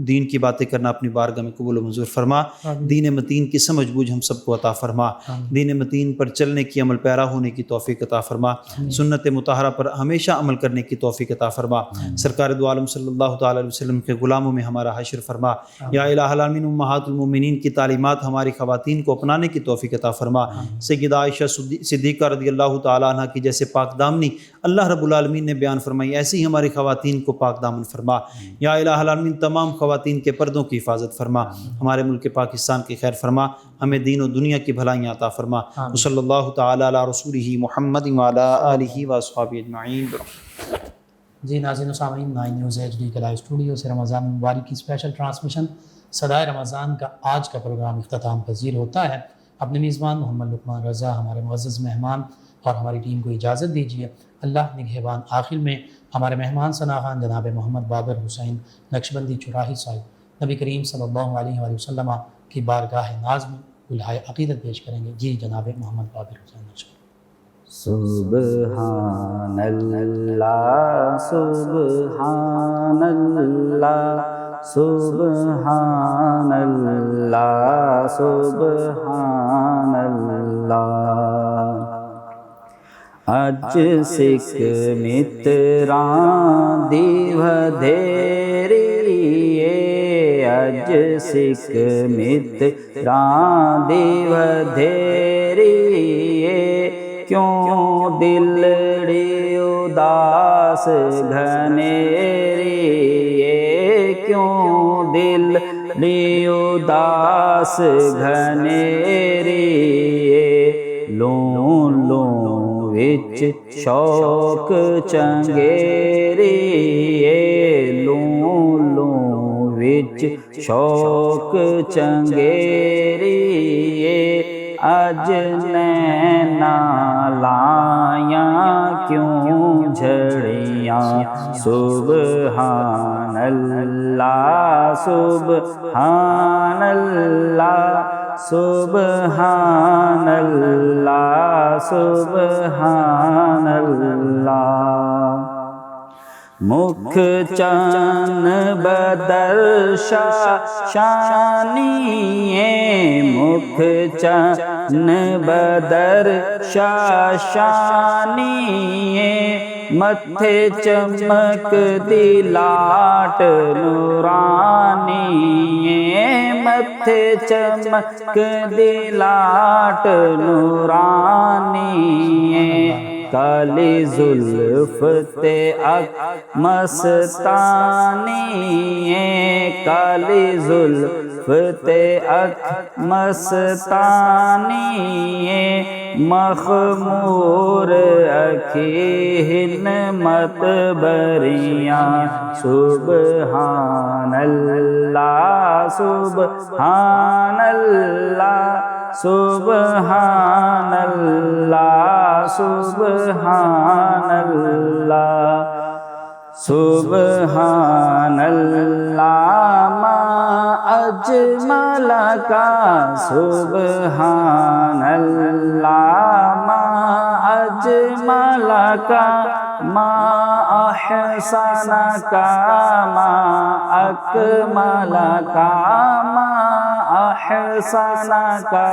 دین کی باتیں کرنا اپنی بارگاہ میں قبول و منظور فرما. دین متین کی سمجھ بوجھ ہم سب کو عطا فرما. دین متین پر چلنے کی، عمل پیرا ہونے کی توفیق عطا فرما. سنت مطہرہ پر ہمیشہ عمل کرنے کی توفیق عطا فرما. سرکار دو عالم صلی اللہ تعالیٰ علیہ وسلم کے غلاموں میں ہمارا حشر فرما. یا الہ العالمین، امہات المومنین کی تعلیمات ہماری خواتین کو اپنانے کی توفیق عطا فرما. سیدہ عائشہ صدیقہ رضی اللہ تعالیٰ عنہ کی جیسے پاک دامنی اللہ رب العالمین نے بیان فرمائی، ایسی ہی ہماری خواتین کو پاک دامن فرما. یا الہ العالمین، تمام خواتین کے پردوں کی حفاظت فرما. ہمارے ملک پاکستان کی خیر فرما. ہمیں دین و دنیا کی بھلائیاں عطا فرما. صلی اللہ تعالی علی رسولہ محمد وعلی آلہ واصحابہ اجمعین. جی ناظرین و سامعین، 9 نیوز HD کے لائیو اسٹوڈیو سے رمضان مبارک کی اسپیشل ٹرانسمیشن صدائے رمضان کا آج کا پروگرام اختتام پذیر ہوتا ہے. اپنے میزبان محمد لقمان رضا، ہمارے معزز مہمان اور ہماری ٹیم کو اجازت دیجیے. اللہ نگہبان. آخر میں ہمارے مہمان ثناخوان جناب محمد بابر حسین نقشبندی چراہی صاحب نبی کریم صلی اللہ علیہ وآلہ وسلم کی بارگاہ ناز میں گلہائے عقیدت پیش کریں گے. جی جناب محمد بابر حسین نقشبندی. سبحان اللہ سبحان اللہ سبحان اللہ سبحان اللہ. اج سکھ متراں دی ودھیری، اج سکھ متراں دی ودھیری، کیوں دلڑی اداس گھنیری، کیوں دلڑی اداس گھنیری. لوں لوں وچ شوق چنگیری، لوں لوں وچ شوق چنگیری. اج نینا لایاں کیوں جھڑیاں، سبحان اللہ سبحان اللہ سبحان اللہ سبحان اللہ. مکھ چان بدر شانی، مکھ چان بدر شانی، متھے چمک دی لاٹ نورانی، متھے چمک دی لاٹ نورانی. کالی زلف تے اک مستانی، کالی زلف تے اک مستانی، مخمور رکھی ہمت بریاں سبحان اللہ سبحان اللہ سبحان اللہ سبحان اللہ سبحان اللہ ما اجمل کا سبحان اللہ ما اجمل کا ما احسن کا ما اکمل کا ما احسن کا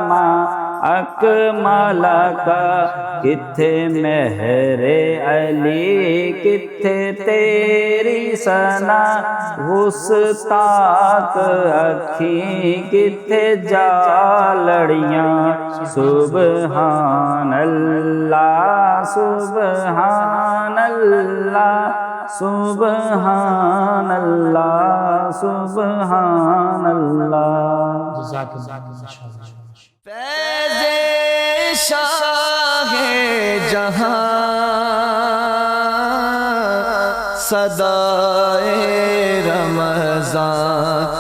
ما اکمل کا کتھے مہر علی کتھے تیری ثنا گستاخ اکھیں کتھے جالڑیاں سبحان اللہ سبحان اللہ سبحان اللہ سبحان اللہ جزاک اللہ فیض شاہ جہاں صدائے رمضان